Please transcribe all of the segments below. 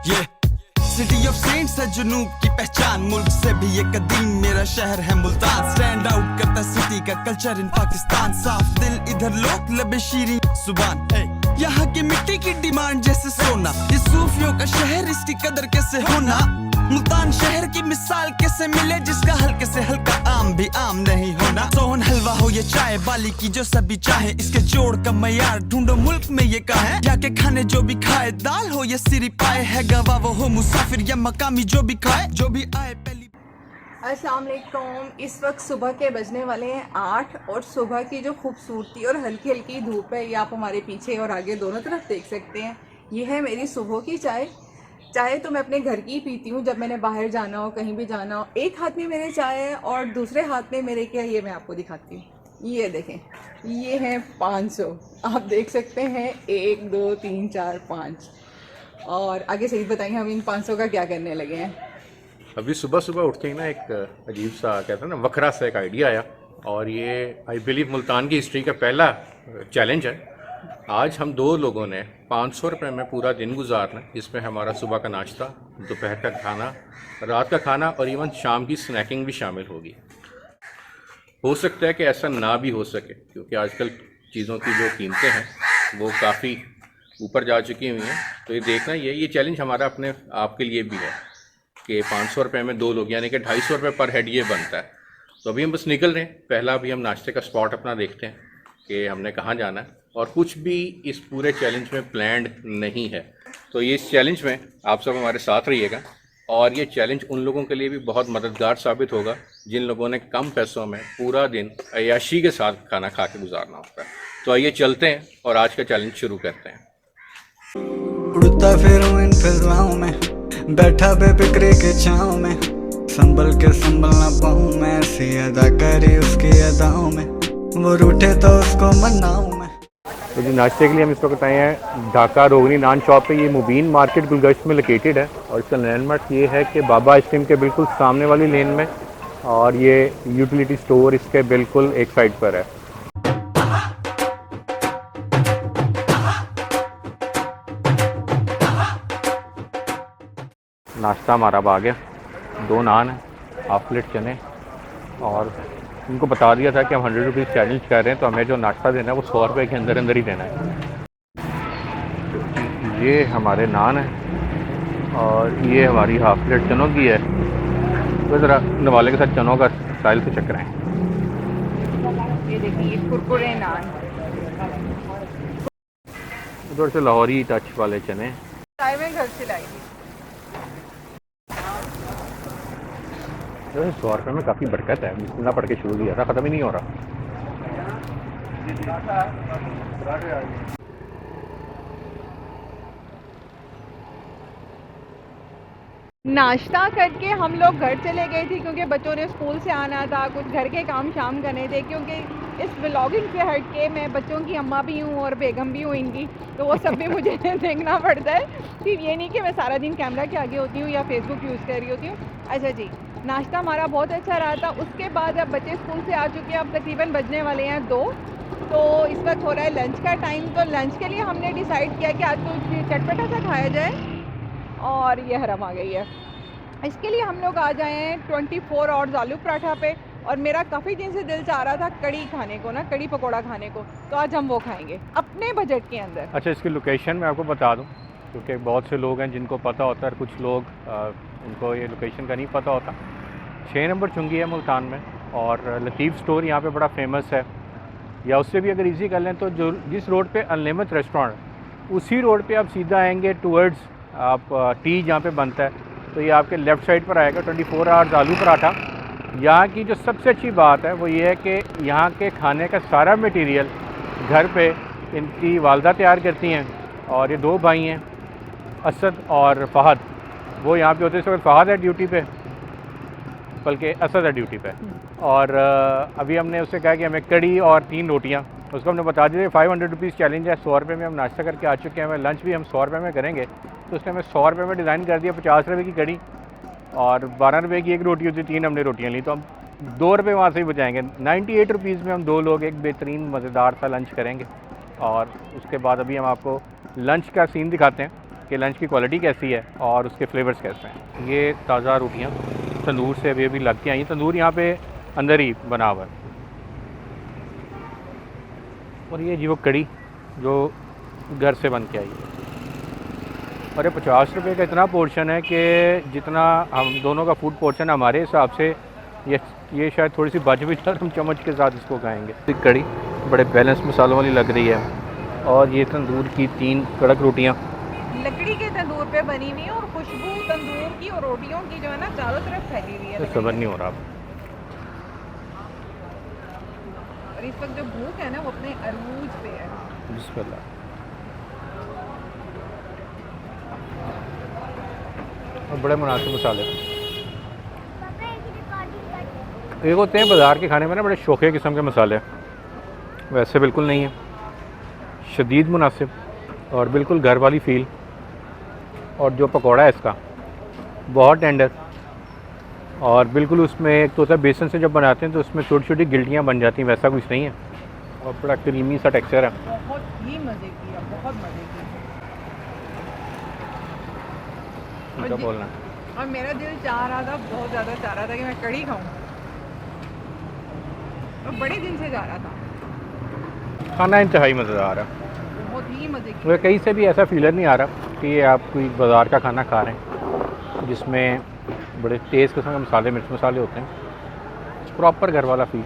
ये city of cents है जुनूब की पहचान, मुल्क से भी ये कदीम मेरा शहर है मुल्तान। स्टैंड आउट करता सिटी का कल्चर इन पाकिस्तान, साफ दिल इधर लोग लबे शीरी जुबान। यहाँ की मिट्टी की डिमांड जैसे सोना, ये सूफियों का शहर इसकी कदर कैसे होना। मुल्तान शहर की मिसाल कैसे मिले जिसका हल्के से हल्का आम भी आम नहीं होना। सोहन हलवा हो ये चाय बाली की जो सभी चाहे, इसके जोड़ का मयार ढूंढो मुल्क में ये कहाँ है। यहाँ के खाने जो भी खाए, दाल हो या सिरी पाए, है गवा वो हो मुसाफिर या मकामी जो भी खाए, जो भी आए पहली। अस्सलाम वालेकुम। इस वक्त सुबह के बजने वाले हैं 8 और सुबह की जो खूबसूरती और हल्की हल्की धूप है ये आप हमारे पीछे और आगे दोनों तरफ देख सकते हैं। ये है मेरी सुबह की चाय। चाय तो मैं अपने घर की पीती हूँ जब मैंने बाहर जाना हो, कहीं भी जाना हो। एक हाथ में मेरे चाय है और दूसरे हाथ में मेरे क्या, ये मैं आपको दिखाती हूँ। ये देखें, ये है 500। आप देख सकते हैं 1 2 3 4 5। और आगे से ही बताइए हम इन 500 का क्या करने लगे हैं। अभी सुबह सुबह उठ के ही ना एक अजीब सा कहते हैं ना वखरा सा एक आइडिया आया, और ये आई बिलीव मुल्तान की हिस्ट्री का पहला चैलेंज है। आज हम 2 लोगों ने 500 रुपये में पूरा दिन गुजारना है, जिसमें हमारा सुबह का नाश्ता, दोपहर का खाना, रात का खाना और इवन शाम की स्नैकिंग भी शामिल होगी। हो सकता है कि ऐसा ना भी हो सके, क्योंकि आजकल चीज़ों की जो कीमतें हैं वो काफ़ी ऊपर जा चुकी हुई हैं। तो ये देखना ये चैलेंज हमारा अपने आप के लिए भी है कि 500 रुपये में 2 लोग यानी कि 250 रुपये पर हेड ये बनता है। तो अभी हम बस निकल रहे हैं। पहला अभी हम नाश्ते का स्पॉट अपना देखते हैं कि हमने कहाँ जाना है, और कुछ भी इस पूरे चैलेंज में प्लान्ड नहीं है। तो ये इस चैलेंज में आप सब हमारे साथ रहिएगा, और ये चैलेंज उन लोगों के लिए भी बहुत मददगार साबित होगा जिन लोगों ने कम पैसों में पूरा दिन अय्याशी के साथ खाना खा के गुजारना होता है। तो आइए चलते हैं और आज का चैलेंज शुरू करते हैं। उड़ता फिरूं इन फिजाओं में, बैठा बेफिक्रे के छाँव में, संभल के संभल ना पाऊं मैं, ऐसी अदा करी उसकी अदाओं में, वो रूठे तो उसको मनाऊं मैं। तो जी नाश्ते के लिए हम इस वक्त आए हैं ढाका रोगनी नान शॉप पे। ये मुबीन मार्केट गुलगश्त में लोकेटेड है, और इसका लैंडमार्क ये है कि बाबा आइसक्रीम के बिल्कुल सामने वाली लेन में, और ये यूटिलिटी स्टोर इसके बिल्कुल एक साइड पर है। नाश्ता हमारा अब आ गया। 2 नान है, हाफ प्लेट चने, और उनको बता दिया था कि हम 100 रुपीज़ चैलेंज कर रहे हैं, तो हमें जो नाश्ता देना है वो 100 रुपये के अंदर अंदर ही देना है। ये हमारे नान है, और ये हमारी हाफ प्लेट चनों की है। तो ज़रा नवाले के साथ चनों का स्टाइल से चेक कराएं। ये देखिए कुरकुरे नान, थोड़े से लाहौरी टच वाले चने। चाय में घर से लाई थी। 100 रुपये में काफ़ी बरकत है। बिस्मिल्लाह पढ़ के शुरू किया था, ख़त्म ही नहीं हो रहा। नाश्ता करके हम लोग घर चले गए थे क्योंकि बच्चों ने स्कूल से आना था, कुछ घर के काम शाम करने थे। क्योंकि इस व्लॉगिंग से हट के मैं बच्चों की अम्मा भी हूँ और बेगम भी हूँ इनकी, तो वो सब भी मुझे देखना पड़ता है। सिर्फ ये नहीं कि मैं सारा दिन कैमरा के आगे होती हूँ या फेसबुक यूज़ कर रही होती हूँ। अच्छा जी, नाश्ता हमारा बहुत अच्छा रहा था। उसके बाद अब बच्चे स्कूल से आ चुके हैं, अब तकरीबन बजने वाले हैं 2। तो इस वक्त हो रहा है लंच का टाइम। तो लंच के लिए हमने डिसाइड किया कि आज कुछ चटपटा सा खाया जाए, और ये हरम आ गई है। इसके लिए हम लोग आ जाए हैं 24 आवर्स आलू पराठा पे, और मेरा काफ़ी दिन से दिल चाह रहा था कड़ी खाने को ना, कड़ी पकौड़ा खाने को, तो आज हम वो खाएंगे अपने बजट के अंदर। अच्छा, इसकी लोकेशन मैं आपको बता दूं, क्योंकि बहुत से लोग हैं जिनको पता होता है, कुछ लोग उनको ये लोकेशन का नहीं पता होता। 6 नंबर चुंगी है मुल्तान में, और लतीफ़ स्टोर यहाँ पे बड़ा फेमस है। या उससे भी अगर इजी कर लें तो जो जिस रोड पे अनलिमिटेड रेस्टोरेंट, उसी रोड पे आप सीधा आएंगे टूवर्ड्स आप टी जहाँ पे बनता है, तो ये आपके लेफ़्ट साइड पर आएगा 24 आवर्स आलू पराठा। यहाँ की जो सबसे अच्छी बात है वो ये है कि यहाँ के खाने का सारा मटेरियल घर पे इनकी वालदा तैयार करती हैं, और ये 2 भाई हैं, असद और फ़हद। वो यहाँ पे होते हैं, इस वक्त फ़हद है ड्यूटी पे, बल्कि असद है ड्यूटी पे। और अभी हमने उससे कहा कि हमें कड़ी और 3 रोटियाँ, उसको हमने बता दिया 500 रुपीज़ चैलेंज है। 100 रुपये में हम नाश्ता करके आ चुके हैं। लंच भी हम 100 रुपये में करेंगे, तो उसने हमें 100 रुपये में डिज़ाइन कर दिया 50 रुपये की कड़ी, और 12 रुपये की एक रोटी होती है। 3 हमने रोटियाँ ली, तो हम 2 रुपये वहाँ से ही बचाएँगे। 98 रुपीज़ में हम 2 लोग एक बेहतरीन मज़ेदार सा लंच करेंगे। और उसके बाद अभी हम आपको लंच का सीन दिखाते हैं। कि लंच की क्वालिटी कैसी है और उसके फ्लेवर्स कैसे हैं। ये ताज़ा रोटियाँ तंदूर से अभी लग के आई। तंदूर यहाँ पे अंदर ही बना हुआ है। और ये जी वो कड़ी जो घर से बन के आई है। और ये 50 रुपये का इतना पोर्शन है कि जितना हम दोनों का फूड पोर्शन हमारे हिसाब से ये शायद थोड़ी सी बच भी जाए, हम चम्मच के साथ इसको खाएंगे। कड़ी बड़े बैलेंस मसालों वाली लग रही है। और ये तंदूर की 3 कड़क रोटियाँ लकड़ी के तंदूर पे बनी हुई है और खुशबू तंदूर की और रोटियों की जो है ना चारों तरफ फैली हुई है। सबर नहीं हो रहा। और इस वक्त जो भूख है ना वो अपने अरूज पे है। बिस्मिल्लाह। और बड़े मुनासिब मसाले। एक होते हैं बाज़ार के खाने में ना बड़े शौक़े किस्म के मसाले, वैसे बिल्कुल नहीं है। शदीद मुनासिब और बिल्कुल घर वाली फ़ील। और जो पकौड़ा है इसका बहुत टेंडर और बिल्कुल उसमें एक तो होता है बेसन से जब बनाते हैं तो उसमें छोटी छोटी गिल्टियाँ बन जाती हैं, वैसा कुछ नहीं है। और बड़ा क्रीमी सा टेक्सचर है। बहुत ही मज़े की है, बहुत मज़े की। क्या बोलना। और मेरा दिल चाह रहा था, बहुत ज़्यादा चाह रहा था कि मैं कड़ी खाऊं। और बड़े दिन से जा रहा था। खाना इंतहाई मज़ेदार है, बहुत ही मज़े की। वह कहीं से भी ऐसा फीलर नहीं आ रहा कि ये आप कोई बाज़ार का खाना खा रहे हैं जिसमें बड़े तेज़ किस्म के मसाले, मिर्च मसाले होते हैं। प्रॉपर घर वाला फील।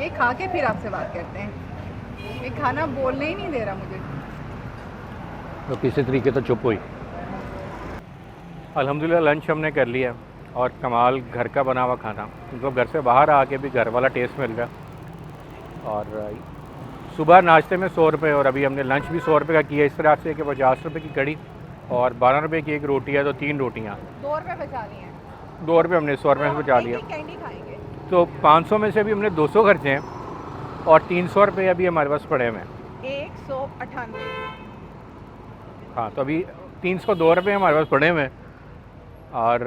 ये खा के फिर आपसे बात करते हैं। ये खाना बोलने ही नहीं दे रहा मुझे। तो किसी तरीके तो चुप हुई। अल्हम्दुलिल्लाह लंच हमने कर लिया और कमाल घर का बना हुआ खाना, मतलब घर से बाहर आके भी घर वाला टेस्ट मिल गया। और सुबह नाश्ते में 100 रुपये और अभी हमने लंच भी 100 रुपये का किया। इस तरह से कि 50 रुपये की कड़ी और 12 रुपये की एक रोटी है, तो 3 रोटियाँ। 2 रुपये बचा लिए हैं। 2 रुपये हमने 100 रुपये से बचा लिया। कैंडी खाएंगे तो 500 में से भी हमने 200 खर्चे हैं और 300 रुपये अभी हमारे पास पड़े हुए हैं। 198। हाँ, तो अभी 302 रुपये हमारे पास पड़े हुए हैं। और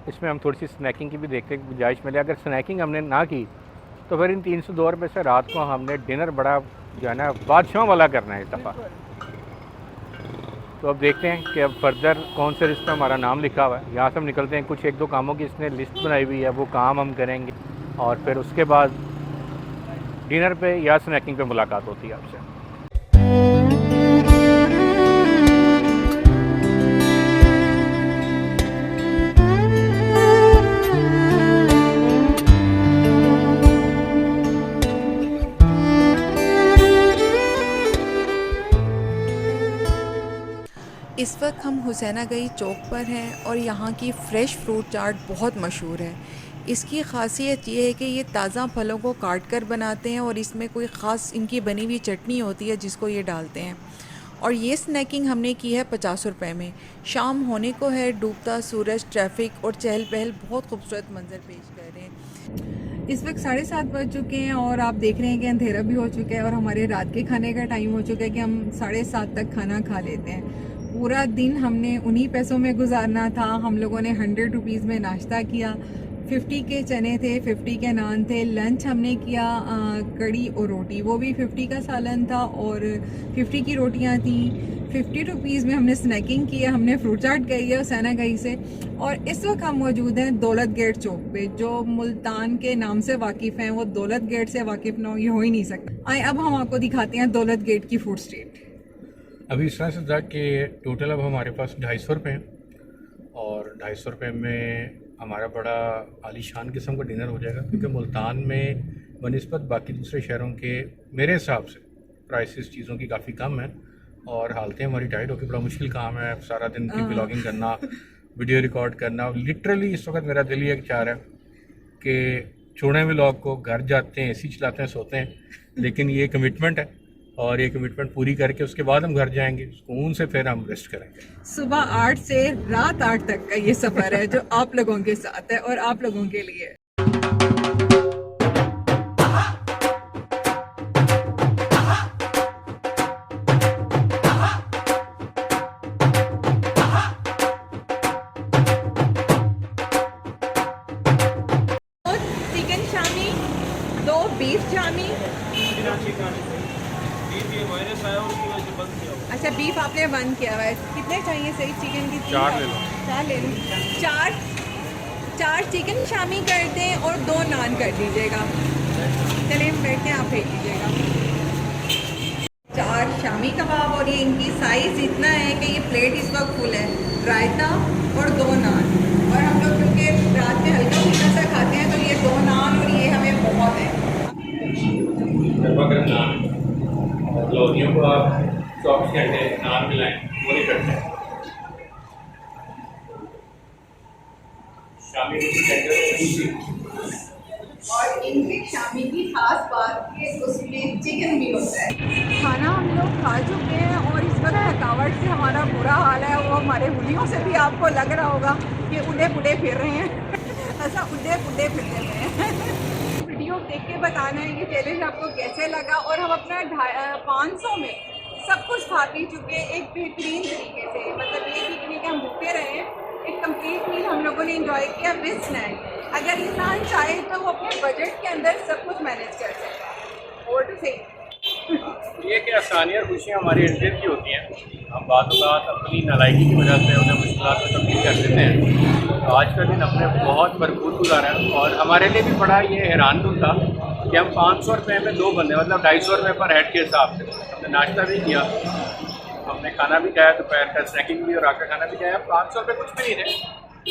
इसमें हम थोड़ी सी स्नैकिंग की भी देखते हैं गुंजाइश मिले। अगर स्नैकिंग हमने ना की तो फिर इन 302 रुपये से रात को हमने डिनर बड़ा जो है ना बादशाह वाला करना है इस दफ़ा। तो अब देखते हैं कि अब फर्दर कौन से लिस्ट में हमारा नाम लिखा हुआ है। यहाँ से हम निकलते हैं। कुछ 1-2 कामों की इसने लिस्ट बनाई हुई है, वो काम हम करेंगे और फिर उसके बाद डिनर पे या स्नैकिंग पे मुलाकात होती है आपसे। इस वक्त हम हुसैना गई चौक पर हैं और यहाँ की फ़्रेश फ्रूट चाट बहुत मशहूर है। इसकी ख़ासियत ये है कि ये ताज़ा फलों को काट कर बनाते हैं और इसमें कोई ख़ास इनकी बनी हुई चटनी होती है जिसको ये डालते हैं। और ये स्नैकिंग हमने की है 50 रुपये में। शाम होने को है, डूबता सूरज, ट्रैफिक और चहल पहल बहुत खूबसूरत मंजर पेश कर रहे हैं। इस वक्त 7:30 बज चुके हैं और आप देख रहे हैं कि अंधेरा भी हो चुका है और हमारे रात के खाने का टाइम हो चुका है कि हम 7:30 तक खाना खा लेते हैं। पूरा दिन हमने उन्हीं पैसों में गुजारना था। हम लोगों ने 100 रुपीज़ में नाश्ता किया। 50 के चने थे, 50 के नान थे। लंच हमने किया कड़ी और रोटी, वो भी 50 का सालन था और 50 की रोटियां थी। 50 रुपीज़ में हमने स्नैकिंग की है। हमने फ्रूट चाट गई है हुसैना गई से। और इस वक्त हम मौजूद हैं दौलत गेट चौक पे। जो मुल्तान के नाम से वाकिफ़ हैं वो दौलत गेट से वाकिफ़ ना ये हो ही नहीं सकता। आए अब हम आपको दिखाते हैं दौलत गेट की फूड स्ट्रीट। अभी इस तरह से था कि टोटल अब हमारे पास 250 रुपये हैं और 250 रुपये में हमारा बड़ा आलीशान किस्म का डिनर हो जाएगा, क्योंकि मुल्तान में बनिस्बत बाकी दूसरे शहरों के मेरे हिसाब से प्राइसेस चीज़ों की काफ़ी कम है और हालतें हमारी टाइट होकर बड़ा मुश्किल काम है। सारा दिन की ब्लॉगिंग करना, वीडियो रिकॉर्ड करना। लिटरली इस वक्त मेरा दिल ये चाह रहा है कि छोड़ें व्लॉग को, घर जाते हैं, एसी चलाते हैं, सोते हैं, लेकिन ये कमिटमेंट है और ये कमिटमेंट पूरी करके उसके बाद हम घर जाएंगे सुकून से, फिर हम रेस्ट करेंगे। सुबह 8 से रात 8 तक का ये सफ़र है जो आप लोगों के साथ है और आप लोगों के लिए। बीफ शामी। अच्छा बीफ आपने बंद किया हुआ है। कितने चाहिए सही चिकन की? 4 ले लो। 4 ले लूँ। 4 चिकन शामी कर दें और 2 नान कर दीजिएगा। चलिए बैठते हैं, आप भेज दीजिएगा। 4 शामी कबाब और ये इनकी साइज़ इतना है कि ये प्लेट इस वक्त फुल है। रायता और 2 नान, और हम लोग क्योंकि रात में हल्का फुल्का सा खाते हैं तो ये 2 नान और ये हमें बहुत है। गर्मा गर्म नान और लोनियों को आप 24 घंटे नान मिलाएं, वो नहीं करते हैं। शामी रोटी टेंडर और इनकी शामी की खास बात कि उसमें चिकन भी होता है। खाना हम लोग खा चुके हैं और इस वक्त थकावट से हमारा बुरा हाल है। वो हमारे हुलियों से भी आपको लग रहा होगा कि उड़े पुड़े फिर रहे हैं। ऐसा उड़े पुड़े फिरते हुए हैं। वीडियो देख के बताना है ये चैलेंज आपको कैसे लगा, और हम अपना 500 में सब कुछ खा पी चुके हैं एक बेहतरीन तरीके से। मतलब ये कि हम भूखे रहे हैं, एक कंप्लीट मील हम लोगों ने एंजॉय किया विद स्नैक। अगर इंसान चाहे तो वो अपने बजट के अंदर सब कुछ मैनेज कर सकता है। और तो सही ये कि आसानियाँ और खुशियाँ हमारी इंडियन की होती हैं। हम बात अपनी नालायकी की वजह से उन्हें मुश्किलात में तब्दील कर देते हैं। तो आज का दिन अपने बहुत भरपूर गुजारा है, और हमारे लिए भी बड़ा ये हैरानकुन था कि हम 500 रुपये में 2 बंदे, मतलब 250 रुपये पर हेड के हिसाब से हमने नाश्ता भी किया, हमने खाना भी खाया, दोपहर का स्नैकिंग भी और रात का खाना भी खाया। 500 रुपये कुछ भी नहीं थे,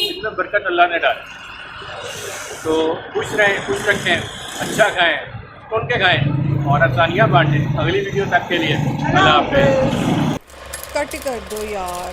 इसमें बरकत अल्लाह ने डाली। तो खुश रहें, खुश रखें, अच्छा खाएँ, सुन के खाएँ और आसानियाँ बांटें। अगली वीडियो तक के लिए अल्लाह हाफ़िज़। कट कर दो यार।